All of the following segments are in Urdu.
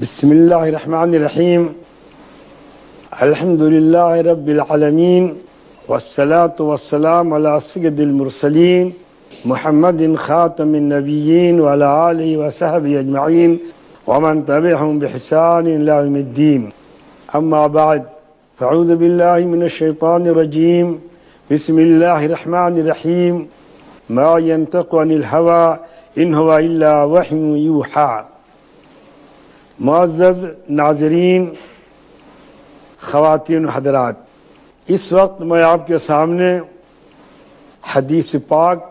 بسم الله الرحمن الرحيم. الحمد لله رب العالمين والصلاة والسلام على سيد المرسلين محمد خاتم النبيين وعلى آله وصحبه أجمعين ومن تبعهم بإحسان إلى يوم الدين. أما بعد فأعوذ بالله من الشيطان الرجيم. بسم الله الرحمن الرحيم. ما ينطق عن الهوى إن هو إلا وحي يوحى. معزز ناظرین، خواتین و حضرات، اس وقت میں آپ کے سامنے حدیث پاک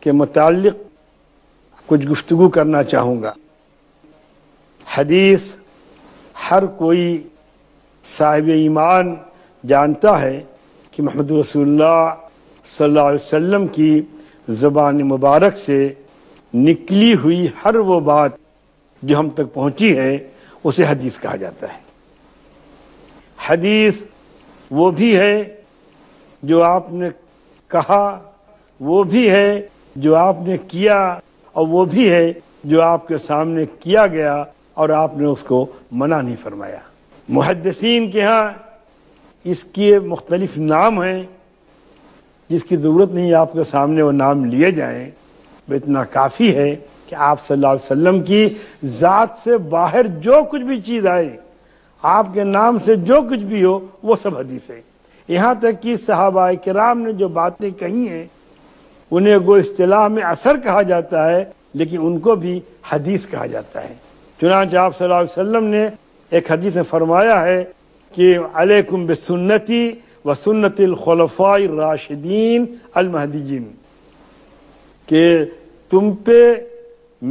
کے متعلق کچھ گفتگو کرنا چاہوں گا۔ حدیث ہر کوئی صاحب ایمان جانتا ہے کہ محمد رسول اللہ صلی اللہ علیہ وسلم کی زبان مبارک سے نکلی ہوئی ہر وہ بات جو ہم تک پہنچی ہے اسے حدیث کہا جاتا ہے۔ حدیث وہ بھی ہے جو آپ نے کہا، وہ بھی ہے جو آپ نے کیا، اور وہ بھی ہے جو آپ کے سامنے کیا گیا اور آپ نے اس کو منع نہیں فرمایا۔ محدثین کے ہاں اس کے مختلف نام ہیں، جس کی ضرورت نہیں آپ کے سامنے وہ نام لیے جائیں، اتنا کافی ہے کہ آپ صلی اللہ علیہ وسلم کی ذات سے باہر جو کچھ بھی چیز آئے، آپ کے نام سے جو کچھ بھی ہو، وہ سب حدیث ہے۔ یہاں تک کہ صحابہ کرام نے جو باتیں کہی ہیں انہیں وہ اصطلاح میں اثر کہا جاتا ہے، لیکن ان کو بھی حدیث کہا جاتا ہے۔ چنانچہ آپ صلی اللہ علیہ وسلم نے ایک حدیث میں فرمایا ہے کہ علیکم بسنتی و سنت الخلفاء الراشدین المہدیین، کہ تم پہ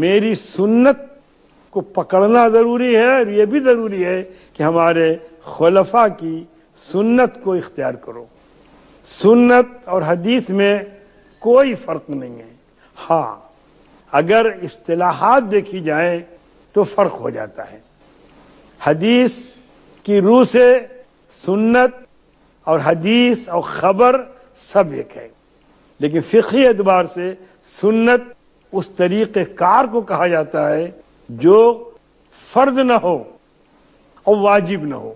میری سنت کو پکڑنا ضروری ہے، اور یہ بھی ضروری ہے کہ ہمارے خلفاء کی سنت کو اختیار کرو۔ سنت اور حدیث میں کوئی فرق نہیں ہے۔ ہاں، اگر اصطلاحات دیکھی جائیں تو فرق ہو جاتا ہے۔ حدیث کی روح سے سنت اور حدیث اور خبر سب ایک ہے، لیکن فقہی اعتبار سے سنت اس طریقہ کار کو کہا جاتا ہے جو فرض نہ ہو اور واجب نہ ہو۔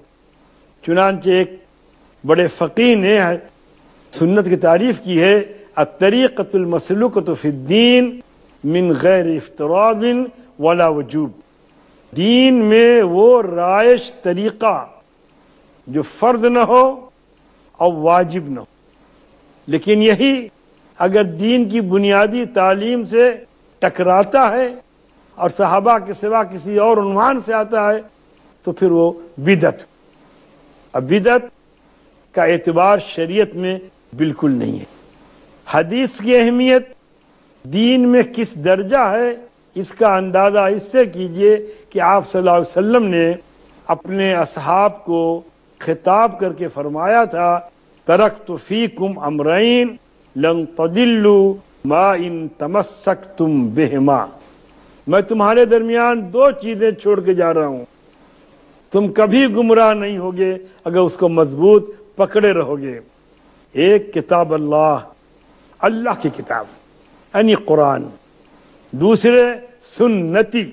چنانچہ ایک بڑے فقیہ نے سنت کی تعریف کی ہے، الطریقۃ المسلوکۃ فی الدین من غیر افتراض ولا وجوب۔ دین میں وہ رائج طریقہ جو فرض نہ ہو اور واجب نہ ہو، لیکن یہی اگر دین کی بنیادی تعلیم سے ٹکراتا ہے اور صحابہ کے سوا کسی اور عنوان سے آتا ہے تو پھر وہ بدعت۔ اب بدعت کا اعتبار شریعت میں بالکل نہیں ہے۔ حدیث کی اہمیت دین میں کس درجہ ہے اس کا اندازہ اس سے کیجئے کہ آپ صلی اللہ علیہ وسلم نے اپنے اصحاب کو خطاب کر کے فرمایا تھا، ترکت فیکم امرین لن تضلوا ما ان تمسکتم بہما۔ میں تمہارے درمیان دو چیزیں چھوڑ کے جا رہا ہوں، تم کبھی گمراہ نہیں ہوگے اگر اس کو مضبوط پکڑے رہو گے۔ ایک کتاب اللہ کی کتاب یعنی قرآن، دوسرے سنتی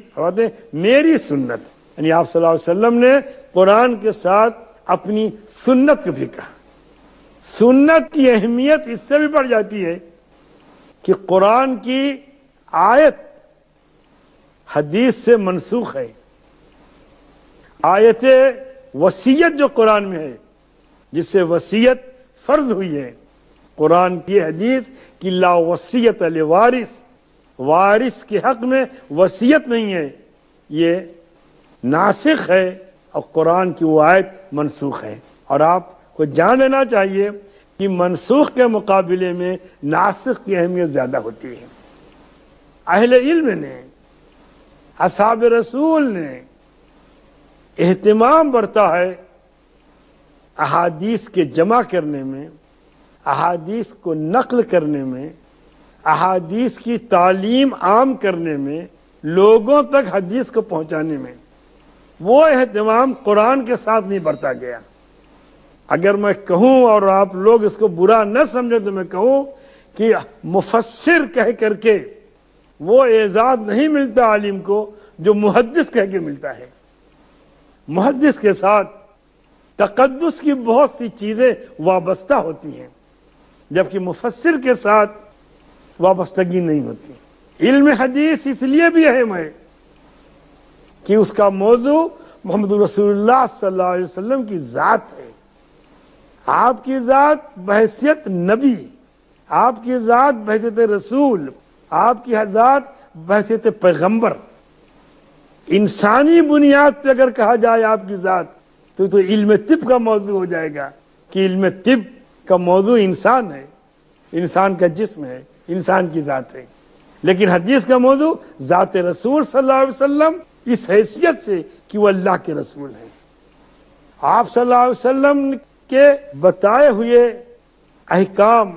میری سنت، یعنی آپ صلی اللہ علیہ وسلم نے قرآن کے ساتھ اپنی سنت کو بھی کہا۔ سنت کی اہمیت اس سے بھی بڑھ جاتی ہے کہ قرآن کی آیت حدیث سے منسوخ ہے۔ آیت وصیت جو قرآن میں ہے، جس سے وصیت فرض ہوئی ہے، قرآن کی حدیث کی لا وصیت لوارث، وارث کے حق میں وصیت نہیں ہے، یہ ناسخ ہے، اور قرآن کی وہ آیت منسوخ ہے۔ اور آپ کو جان لینا چاہیے کہ منسوخ کے مقابلے میں ناسخ کی اہمیت زیادہ ہوتی ہے۔ اہل علم نے، اصحاب رسول نے اہتمام برتا ہے احادیث کے جمع کرنے میں، احادیث کو نقل کرنے میں، احادیث کی تعلیم عام کرنے میں، لوگوں تک حدیث کو پہنچانے میں۔ وہ اہتمام قرآن کے ساتھ نہیں برتا گیا۔ اگر میں کہوں اور آپ لوگ اس کو برا نہ سمجھیں تو میں کہوں کہ مفسر کہہ کر کے وہ اعزاز نہیں ملتا عالم کو جو محدث کہہ کے ملتا ہے۔ محدث کے ساتھ تقدس کی بہت سی چیزیں وابستہ ہوتی ہیں، جبکہ مفسر کے ساتھ وابستگی نہیں ہوتی۔ علم حدیث اس لیے بھی اہم ہے کہ اس کا موضوع محمد رسول اللہ صلی اللہ علیہ وسلم کی ذات ہے۔ آپ کی ذات بحیثیت نبی، آپ کی ذات بحیثیت رسول، آپ کی ذات بحیثیت پیغمبر۔ انسانی بنیاد پہ اگر کہا جائے آپ کی ذات تو علم طب کا موضوع ہو جائے گا کہ علم طب کا موضوع انسان ہے، انسان کا جسم ہے، انسان کی ذات ہے۔ لیکن حدیث کا موضوع ذات رسول صلی اللہ علیہ وسلم، اس حیثیت سے کہ وہ اللہ کے رسول ہیں۔ آپ صلی اللہ علیہ وسلم کے بتائے ہوئے احکام،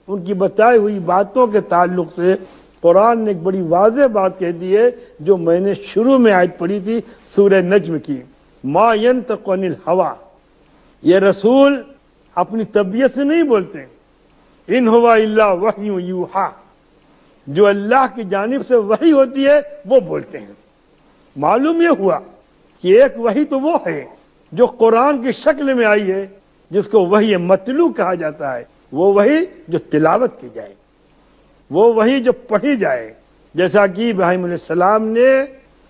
ان کی بتائی ہوئی باتوں کے تعلق سے قرآن نے ایک بڑی واضح بات کہہ دی ہے، جو میں نے شروع میں آیت پڑھی تھی سورہ نجم کی، ما ینطق عن الہویٰ۔ یہ رسول اپنی طبیعت سے نہیں بولتے، ان ہوا الا وحی یوحیٰ، جو اللہ کی جانب سے وحی ہوتی ہے وہ بولتے ہیں۔ معلوم یہ ہوا کہ ایک وحی تو وہ ہے جو قرآن کی شکل میں آئی ہے، جس کو وحی متلو کہا جاتا ہے، وہ وحی جو تلاوت کی جائے، وہ وحی جو پڑھی جائے، جیسا کہ ابراہیم علیہ السلام نے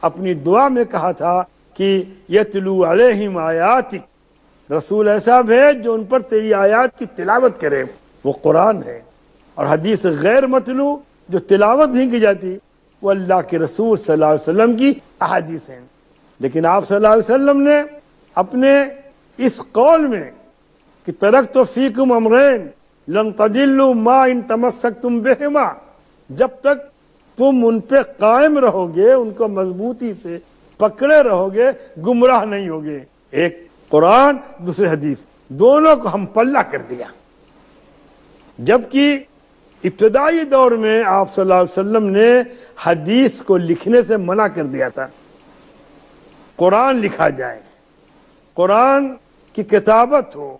اپنی دعا میں کہا تھا کہ یتلو علیہم آیاتک، رسول ایسا بھیج جو ان پر تیری آیات کی تلاوت کرے، وہ قرآن ہے۔ اور حدیث غیر متلو جو تلاوت نہیں کی جاتی وہ اللہ کے رسول صلی اللہ علیہ وسلم کی احادیث ہیں۔ لیکن آپ صلی اللہ علیہ وسلم نے اپنے اس قول میں کہ ترکت فیکم امرین لن تضلوا ما ان تمسکتم بہما، جب تک تم ان پہ قائم رہو گے، ان کو مضبوطی سے پکڑے رہو گے، گمراہ نہیں ہوگے۔ ایک قرآن، دوسرے حدیث، دونوں کو ہم پلہ کر دیا۔ جبکہ ابتدائی دور میں آپ صلی اللہ علیہ وسلم نے حدیث کو لکھنے سے منع کر دیا تھا۔ قرآن لکھا جائے، قرآن کی کتابت ہو،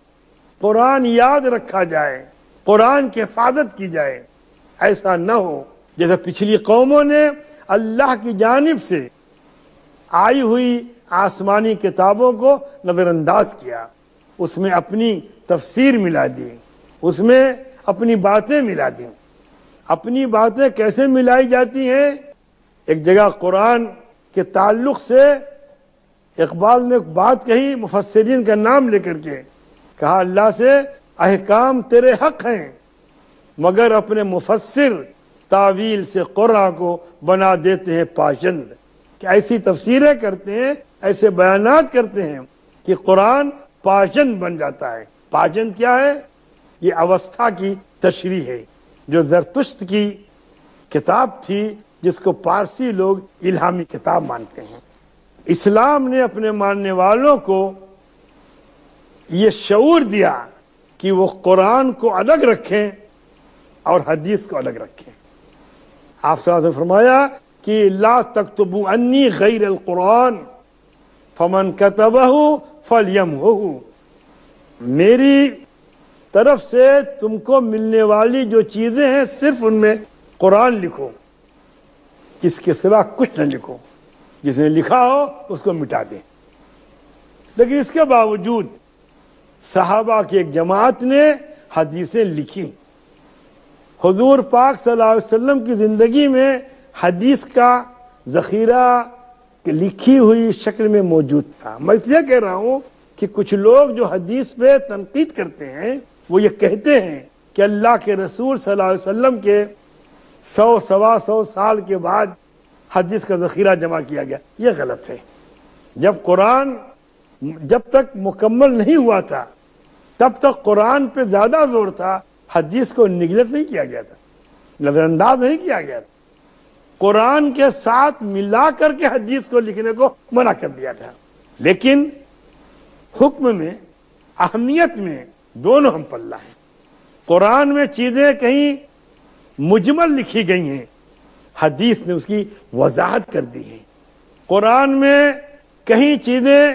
قرآن یاد رکھا جائے، قرآن کی حفاظت کی جائے۔ ایسا نہ ہو جیسے پچھلی قوموں نے اللہ کی جانب سے آئی ہوئی آسمانی کتابوں کو نظر انداز کیا، اس میں اپنی تفسیر ملا دی، اس میں اپنی باتیں ملا دیں۔ اپنی باتیں کیسے ملائی جاتی ہیں؟ ایک جگہ قرآن کے تعلق سے اقبال نے ایک بات کہی، مفسرین کا نام لے کر کے کہا، اللہ سے احکام تیرے حق ہیں، مگر اپنے مفسر تعویل سے قرآن کو بنا دیتے ہیں پاشند، کہ ایسی تفسیریں کرتے ہیں، ایسے بیانات کرتے ہیں کہ قرآن پاشند بن جاتا ہے۔ پاشند کیا ہے؟ یہ اوستھا کی تشریح ہے، جو زرتشت کی کتاب تھی، جس کو پارسی لوگ الہامی کتاب مانتے ہیں۔ اسلام نے اپنے ماننے والوں کو یہ شعور دیا کہ وہ قرآن کو الگ رکھیں اور حدیث کو الگ رکھیں۔ آپ صلی اللہ علیہ وسلم نے فرمایا کہ لا تکتبوا انی غیر القرآن فمن کتبہ فلیمحہ، میری طرف سے تم کو ملنے والی جو چیزیں ہیں صرف ان میں قرآن لکھو، اس کے سوا کچھ نہ لکھو، جس نے لکھا ہو اس کو مٹا دیں۔ لیکن اس کے باوجود صحابہ کی ایک جماعت نے حدیثیں لکھی۔ حضور پاک صلی اللہ علیہ وسلم کی زندگی میں حدیث کا ذخیرہ لکھی ہوئی شکل میں موجود تھا۔ میں اس لیے کہہ رہا ہوں کہ کچھ لوگ جو حدیث پہ تنقید کرتے ہیں وہ یہ کہتے ہیں کہ اللہ کے رسول صلی اللہ علیہ وسلم کے 100 سوا 100 سال کے بعد حدیث کا ذخیرہ جمع کیا گیا۔ یہ غلط ہے۔ جب قرآن جب تک مکمل نہیں ہوا تھا تب تک قرآن پہ زیادہ زور تھا، حدیث کو نگلیکٹ نہیں کیا گیا تھا، نظر انداز نہیں کیا گیا تھا۔ قرآن کے ساتھ ملا کر کے حدیث کو لکھنے کو منع کر دیا تھا۔ لیکن حکم میں، اہمیت میں دونوں ہم پلہ ہیں۔ قرآن میں چیزیں کہیں مجمل لکھی گئی ہیں، حدیث نے اس کی وضاحت کر دی ہے۔ قرآن میں کہیں چیزیں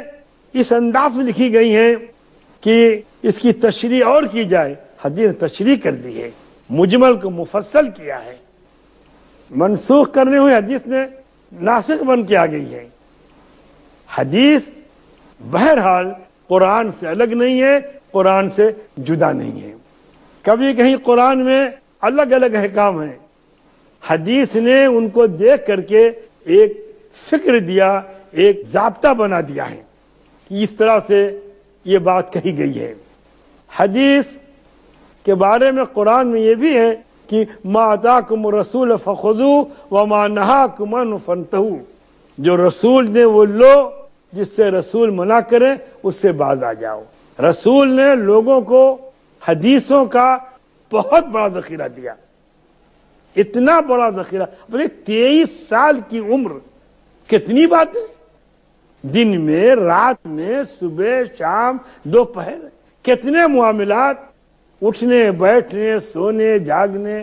اس انداز میں لکھی گئی ہیں کہ اس کی تشریح اور کی جائے، حدیث نے تشریح کر دی ہے، مجمل کو مفصل کیا ہے۔ منسوخ کرنے ہوئے حدیث نے ناسخ بن کے آ گئی ہے۔ حدیث بہرحال قرآن سے الگ نہیں ہے، قرآن سے جدا نہیں ہے۔ کبھی کہیں قرآن میں الگ الگ احکام ہیں، حدیث نے ان کو دیکھ کر کے ایک فکر دیا، ایک ضابطہ بنا دیا ہے کہ اس طرح سے یہ بات کہی گئی ہے۔ حدیث کے بارے میں قرآن میں یہ بھی ہے کہ ما آتاکم الرسول فخذوہ وما نہاکم عنہ فانتہوا، جو رسول نے وہ لو، جس سے رسول منع کرے اس سے باز آ جاؤ۔ رسول نے لوگوں کو حدیثوں کا بہت بڑا ذخیرہ دیا، اتنا بڑا ذخیرہ۔ 23 سال کی عمر، کتنی باتیں، دن میں، رات میں، صبح شام دوپہر، کتنے معاملات، اٹھنے بیٹھنے سونے جاگنے،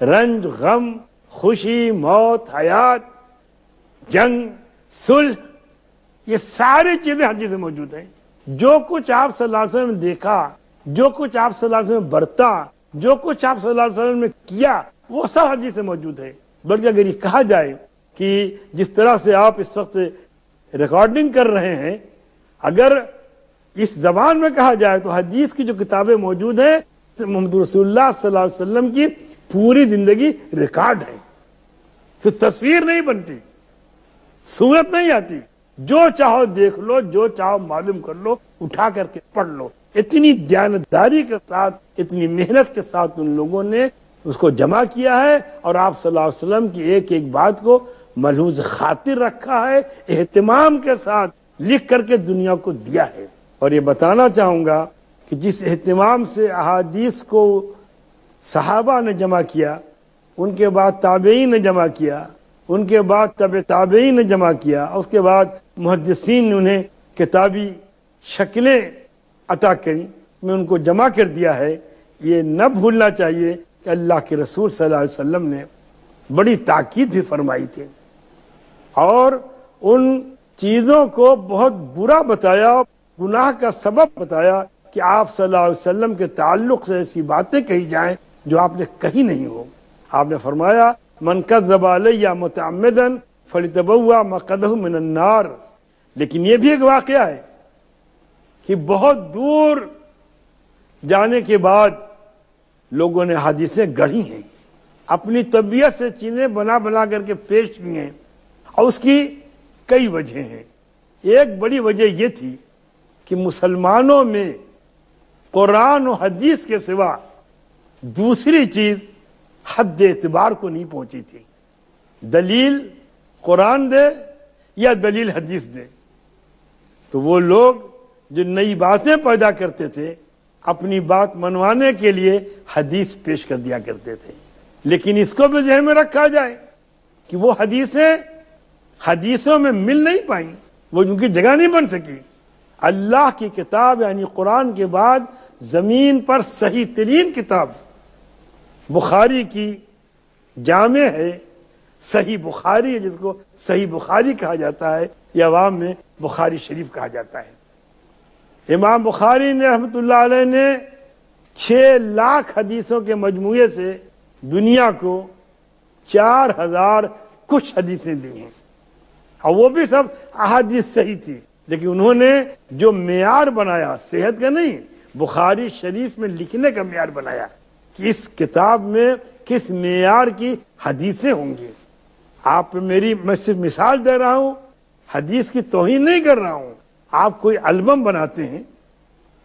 رنج غم، خوشی موت حیات، جنگ صلح، یہ ساری چیزیں حدیث میں موجود ہیں۔ جو کچھ آپ صلی اللہ علیہ وسلم نے دیکھا، جو کچھ آپ صلی اللہ علیہ وسلم نے برتا، جو کچھ آپ صلی اللہ علیہ وسلم نے کیا، وہ سب حدیث میں موجود ہے۔ بلکہ اگر یہ کہا جائے کہ جس طرح سے آپ اس وقت ریکارڈنگ کر رہے ہیں، اگر اس زبان میں کہا جائے تو حدیث کی جو کتابیں موجود ہیں محمد رسول اللہ صلی اللہ علیہ وسلم کی پوری زندگی ریکارڈ ہے۔ تو تصویر نہیں بنتی، صورت نہیں آتی، جو چاہو دیکھ لو، جو چاہو معلوم کر لو، اٹھا کر کے پڑھ لو۔ اتنی دیانتداری کے ساتھ، اتنی محنت کے ساتھ ان لوگوں نے اس کو جمع کیا ہے، اور آپ صلی اللہ علیہ وسلم کی ایک ایک بات کو ملحوظ خاطر رکھا ہے، اہتمام کے ساتھ لکھ کر کے دنیا کو دیا ہے۔ اور یہ بتانا چاہوں گا کہ جس اہتمام سے احادیث کو صحابہ نے جمع کیا، ان کے بعد تابعین نے جمع کیا، ان کے بعد تبع تابعین نے جمع کیا، اس کے بعد محدثین نے انہیں کتابی شکلیں عطا کری، میں ان کو جمع کر دیا ہے۔ یہ نہ بھولنا چاہیے کہ اللہ کے رسول صلی اللہ علیہ وسلم نے بڑی تاکید بھی فرمائی تھی، اور ان چیزوں کو بہت برا بتایا، گناہ کا سبب بتایا کہ آپ صلی اللہ علیہ وسلم کے تعلق سے ایسی باتیں کہی جائیں جو آپ نے کہی نہیں ہو۔ آپ نے فرمایا من کذب علی متعمدا فليتبوأ مقعده من النار۔ لیکن یہ بھی ایک واقعہ ہے کہ بہت دور جانے کے بعد لوگوں نے حدیثیں گڑھی ہیں، اپنی طبیعت سے چیزیں بنا بنا کر کے پیش کی ہیں، اور اس کی کئی وجہیں ہیں۔ ایک بڑی وجہ یہ تھی کہ مسلمانوں میں قرآن و حدیث کے سوا دوسری چیز حد اعتبار کو نہیں پہنچی تھی۔ دلیل قرآن دے یا دلیل حدیث دے، تو وہ لوگ جو نئی باتیں پیدا کرتے تھے اپنی بات منوانے کے لیے حدیث پیش کر دیا کرتے تھے۔ لیکن اس کو بھی ذہن میں رکھا جائے کہ وہ حدیثیں حدیثوں میں مل نہیں پائیں، وہ ان کی جگہ نہیں بن سکی۔ اللہ کی کتاب یعنی قرآن کے بعد زمین پر صحیح ترین کتاب بخاری کی جامع ہے، صحیح بخاری ہے، جس کو صحیح بخاری کہا جاتا ہے، یا عوام میں بخاری شریف کہا جاتا ہے۔ امام بخاری نے رحمۃ اللہ علیہ نے 6 لاکھ حدیثوں کے مجموعے سے دنیا کو 4000 کچھ حدیثیں دی ہیں، اور وہ بھی سب احادیث صحیح تھی۔ لیکن انہوں نے جو معیار بنایا صحت کا نہیں، بخاری شریف میں لکھنے کا معیار بنایا کہ اس کتاب میں کس معیار کی حدیثیں ہوں گی۔ آپ میں صرف مثال دے رہا ہوں، حدیث کی توہین نہیں کر رہا ہوں۔ آپ کوئی البم بناتے ہیں،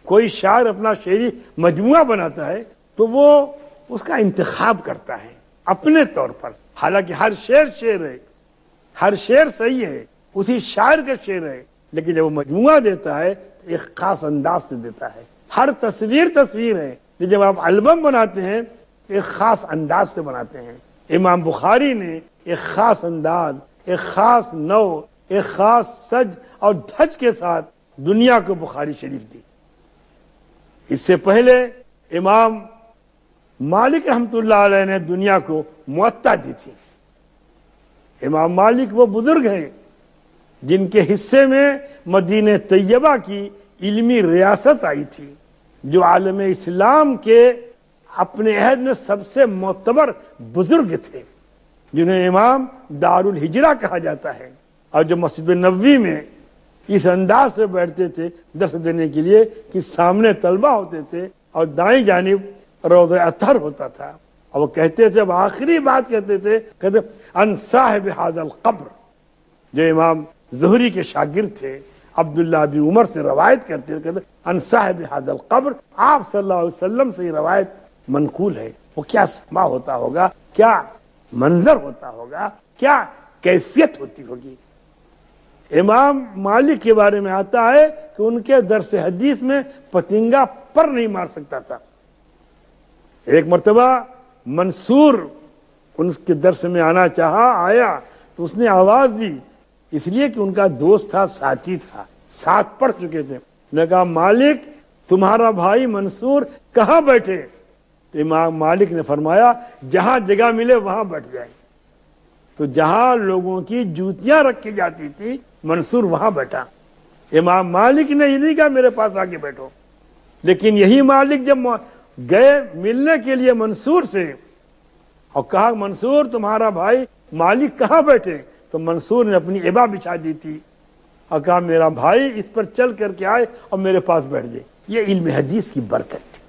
کوئی شاعر اپنا شعری مجموعہ بناتا ہے تو وہ اس کا انتخاب کرتا ہے اپنے طور پر، حالانکہ ہر شعر ہے، ہر شعر صحیح ہے، اسی شاعر کا شعر ہے، لیکن جب وہ مجموعہ دیتا ہے تو ایک خاص انداز سے دیتا ہے۔ ہر تصویر ہے، لیکن جب آپ البم بناتے ہیں ایک خاص انداز سے بناتے ہیں۔ امام بخاری نے ایک خاص انداز، ایک خاص نو، ایک خاص سج اور دھج کے ساتھ دنیا کو بخاری شریف دی۔ اس سے پہلے امام مالک رحمت اللہ علیہ نے دنیا کو موطا دی تھی۔ امام مالک وہ بزرگ ہیں جن کے حصے میں مدینہ طیبہ کی علمی ریاست آئی تھی، جو عالم اسلام کے اپنے عہد میں سب سے معتبر بزرگ تھے، جنہیں امام دار الہجرہ کہا جاتا ہے، اور جو مسجد نبوی میں اس انداز سے بیٹھتے تھے درس دینے کے لیے کہ سامنے طلبہ ہوتے تھے اور دائیں جانب روضہ اطہر ہوتا تھا، اور وہ کہتے تھے، اب آخری بات کہتے تھے، کہتے ان صاحب ھذا القبر، جو امام زہری کے شاگرد تھے، عبداللہ بن عمر سے روایت کرتے تھے، کہتے ان صاحب ھذا القبر، آپ صلی اللہ علیہ وسلم سے یہ روایت منقول ہے۔ وہ کیا سما ہوتا ہوگا، کیا منظر ہوتا ہوگا، کیا کیفیت ہوتی ہوگی۔ امام مالک کے بارے میں آتا ہے کہ ان کے درس حدیث میں پتنگا پر نہیں مار سکتا تھا۔ ایک مرتبہ منصور ان کے درس میں آنا چاہا، آیا تو اس نے آواز دی، اس لیے کہ ان کا دوست تھا، ساتھی تھا، ساتھ پڑھ چکے تھے۔ نے کہا مالک تمہارا بھائی منصور کہاں بیٹھے؟ تو امام مالک نے فرمایا جہاں جگہ ملے وہاں بیٹھ جائیں۔ تو جہاں لوگوں کی جوتیاں رکھی جاتی تھی منصور وہاں بیٹھا۔ امام مالک نے یہ نہیں کہا میرے پاس آ کے بیٹھو، لیکن یہی مالک جب گئے ملنے کے لیے منصور سے اور کہا منصور تمہارا بھائی مالک کہاں بیٹھے، تو منصور نے اپنی عبا بچھا دی تھی اور کہا میرا بھائی اس پر چل کر کے آئے اور میرے پاس بیٹھ جائے۔ یہ علم حدیث کی برکت تھی،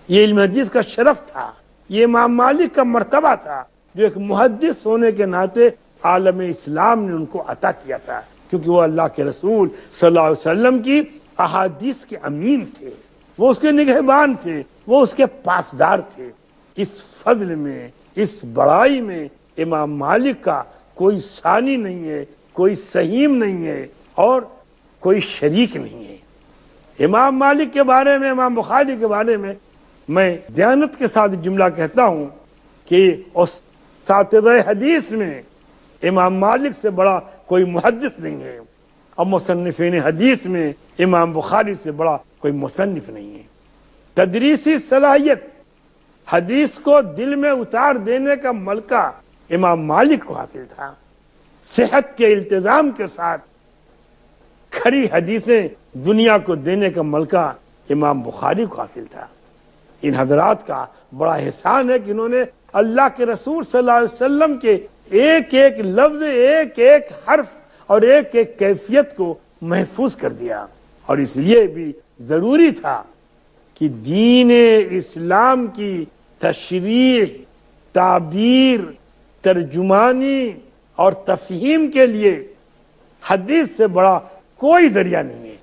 یہ علم حدیث کا شرف تھا، یہ امام مالک کا مرتبہ تھا جو ایک محدث ہونے کے ناطے عالم اسلام نے ان کو عطا کیا تھا، کیونکہ وہ اللہ کے رسول صلی اللہ علیہ وسلم کی احادیث کے امین تھے، وہ اس کے نگہبان تھے، وہ اس کے پاسدار تھے۔ اس فضل میں، اس بڑائی میں امام مالک کا کوئی ثانی نہیں ہے، کوئی سہیم نہیں ہے اور کوئی شریک نہیں ہے۔ امام مالک کے بارے میں، امام بخاری کے بارے میں دیانت کے ساتھ جملہ کہتا ہوں کہ اساتذہ حدیث میں امام مالک سے بڑا کوئی محدث نہیں ہے، اور مصنفین حدیث میں امام بخاری سے بڑا کوئی مصنف نہیں ہے۔ تدریسی صلاحیت، حدیث کو دل میں اتار دینے کا ملکہ امام مالک کو حاصل تھا۔ صحت کے التزام کے ساتھ کھری حدیثیں دنیا کو دینے کا ملکہ امام بخاری کو حاصل تھا۔ ان حضرات کا بڑا احسان ہے کہ انہوں نے اللہ کے رسول صلی اللہ علیہ وسلم کے ایک ایک لفظ، ایک ایک حرف اور ایک ایک کیفیت کو محفوظ کر دیا، اور اس لیے بھی ضروری تھا کہ دین اسلام کی تشریح، تعبیر، ترجمانی اور تفہیم کے لیے حدیث سے بڑا کوئی ذریعہ نہیں ہے،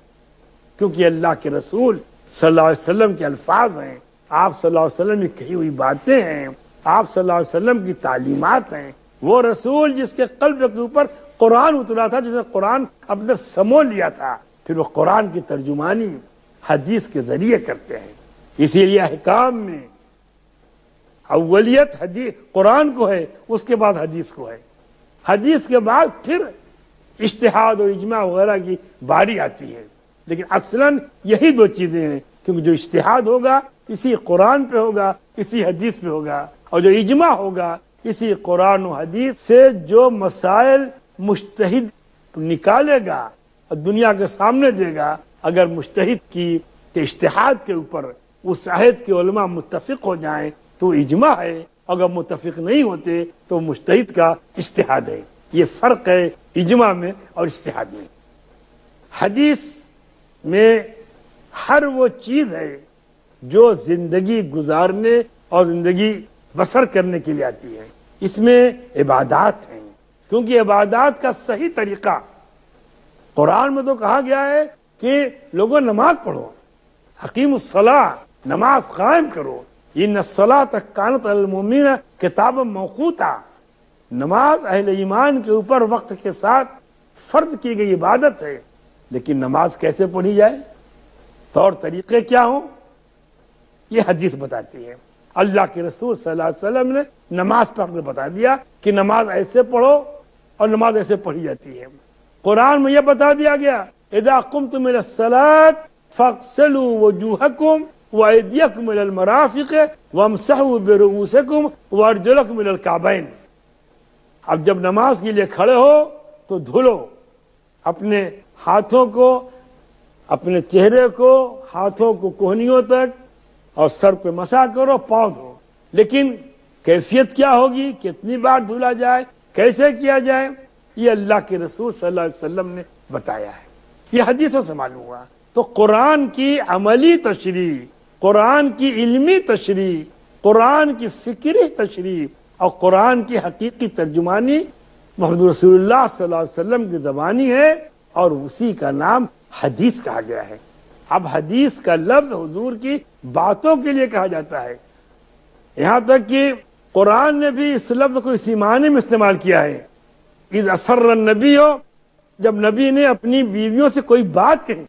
کیونکہ اللہ کے رسول صلی اللہ علیہ وسلم کے الفاظ ہیں، آپ صلی اللہ علیہ وسلم کی کہی ہوئی باتیں ہیں، آپ صلی اللہ علیہ وسلم کی تعلیمات ہیں۔ وہ رسول جس کے قلب کے اوپر قرآن اترا تھا، جسے قرآن اپنے سمو لیا تھا، پھر وہ قرآن کی ترجمانی حدیث کے ذریعے کرتے ہیں۔ اسی لیے احکام میں اولیت حدیث قرآن کو ہے، اس کے بعد حدیث کو ہے، حدیث کے بعد پھر اجتہاد اور اجماع وغیرہ کی باری آتی ہے، لیکن اصلاً یہی دو چیزیں ہیں، کیونکہ جو اجتہاد ہوگا اسی قرآن پہ ہوگا، اسی حدیث پہ ہوگا، اور جو اجماع ہوگا اسی قرآن و حدیث سے جو مسائل مجتہد نکالے گا اور دنیا کے سامنے دے گا۔ اگر مجتہد کی اجتہاد کے اوپر اس عہد کے علماء متفق ہو جائیں تو اجماع ہے، اگر متفق نہیں ہوتے تو مجتہد کا اجتہاد ہے۔ یہ فرق ہے اجماع میں اور اجتہاد میں۔ حدیث میں ہر وہ چیز ہے جو زندگی گزارنے اور زندگی بسر کرنے کے لیے آتی ہے۔ اس میں عبادات ہیں، کیونکہ عبادات کا صحیح طریقہ قرآن میں تو کہا گیا ہے کہ لوگوں نماز پڑھو، حقیم الصلاۃ، نماز قائم کرو، ان الصلاۃ کانت علی المؤمنین کتابا موقوتا، نماز اہل ایمان کے اوپر وقت کے ساتھ فرض کی گئی عبادت ہے۔ لیکن نماز کیسے پڑھی جائے، طور طریقے کیا ہوں، یہ حدیث بتاتی ہے۔ اللہ کے رسول صلی اللہ علیہ وسلم نے نماز پڑھ کر بتا دیا کہ نماز ایسے پڑھو اور نماز ایسے پڑھی جاتی ہے۔ قرآن میں یہ بتا دیا گیا اذا قمتم الى الصلاۃ فاغسلوا وجوہکم وایدیکم الى المرافق وامسحوا برؤوسکم وارجلکم الى الکعبین۔ اب جب نماز کے لیے کھڑے ہو تو دھلو اپنے ہاتھوں کو، اپنے چہرے کو، ہاتھوں کو کوہنیوں تک، اور سر پہ مسح کرو، پاؤں دھو۔ لیکن کیفیت کیا ہوگی، کتنی بار دھلا جائے، کیسے کیا جائے، یہ اللہ کے رسول صلی اللہ علیہ وسلم نے بتایا ہے۔ یہ حدیثوں سے معلوم ہوا۔ تو قرآن کی عملی تشریح، قرآن کی علمی تشریح، قرآن کی فکری تشریح اور قرآن کی حقیقی ترجمانی محمد رسول اللہ صلی اللہ علیہ وسلم کی زبانی ہے، اور اسی کا نام حدیث کہا گیا ہے۔ اب حدیث کا لفظ حضور کی باتوں کے لیے کہا جاتا ہے، یہاں تک کہ قرآن نے بھی اس لفظ کو اسی معنی میں استعمال کیا ہے۔ اذ اسر النبی، جب نبی نے اپنی بیویوں سے کوئی بات کہی،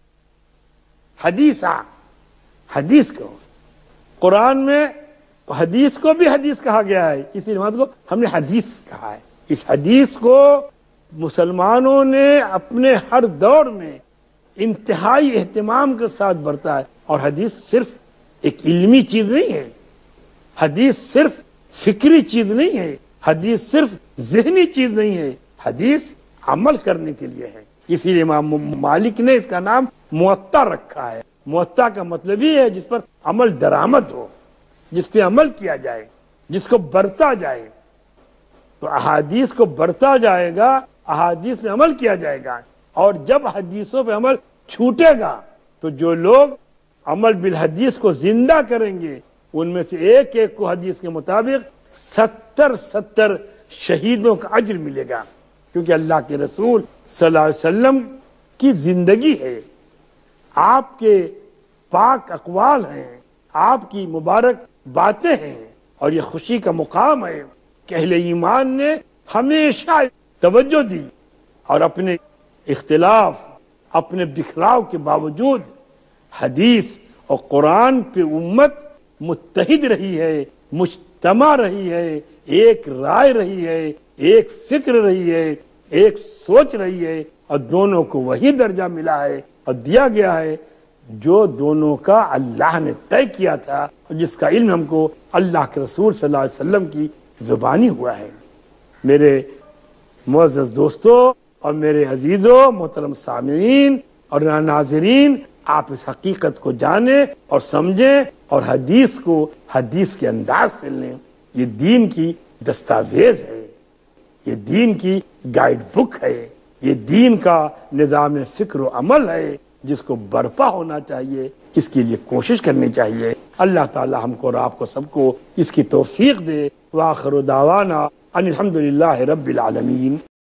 حدیث کو قرآن میں حدیث کو بھی حدیث کہا گیا ہے، اسی بات کو ہم نے حدیث کہا ہے۔ اس حدیث کو مسلمانوں نے اپنے ہر دور میں انتہائی اہتمام کے ساتھ برتا ہے، اور حدیث صرف ایک علمی چیز نہیں ہے، حدیث صرف فکری چیز نہیں ہے، حدیث صرف ذہنی چیز نہیں ہے، حدیث عمل کرنے کے لیے ہے۔ اسی لیے امام مالک نے اس کا نام موطا رکھا ہے۔ موطا کا مطلب یہ ہے جس پر عمل درآمد ہو، جس پہ عمل کیا جائے، جس کو برتا جائے۔ تو احادیث کو برتا جائے گا، احادیث میں عمل کیا جائے گا، اور جب حدیثوں پہ عمل چھوٹے گا تو جو لوگ عمل بالحدیث کو زندہ کریں گے، ان میں سے ایک ایک کو حدیث کے مطابق 70 شہیدوں کا اجر ملے گا، کیونکہ اللہ کے رسول صلی اللہ علیہ وسلم کی زندگی ہے، آپ کے پاک اقوال ہیں، آپ کی مبارک باتیں ہیں، اور یہ خوشی کا مقام ہے کہ اہل ایمان نے ہمیشہ توجہ دی، اور اپنے اختلاف، اپنے بکھراؤ کے باوجود حدیث اور قرآن پہ امت متحد رہی ہے، مجتمع رہی ہے، ایک رائے رہی ہے، ایک فکر رہی ہے، ایک سوچ رہی ہے، اور دونوں کو وہی درجہ ملا ہے اور دیا گیا ہے جو دونوں کا اللہ نے طے کیا تھا، اور جس کا علم ہم کو اللہ کے رسول صلی اللہ علیہ وسلم کی زبانی ہوا ہے۔ میرے معزز دوستو اور میرے عزیزوں، محترم سامعین اور ناظرین، آپ اس حقیقت کو جانیں اور سمجھیں، اور حدیث کو حدیث کے انداز سے لیں۔ یہ دین کی دستاویز ہے، یہ دین کی گائیڈ بک ہے، یہ دین کا نظام فکر و عمل ہے جس کو برپا ہونا چاہیے، اس کے لیے کوشش کرنی چاہیے۔ اللہ تعالی ہم کو اور آپ کو سب کو اس کی توفیق دے۔ وآخر دعوانا ان الحمدللہ رب العالمین۔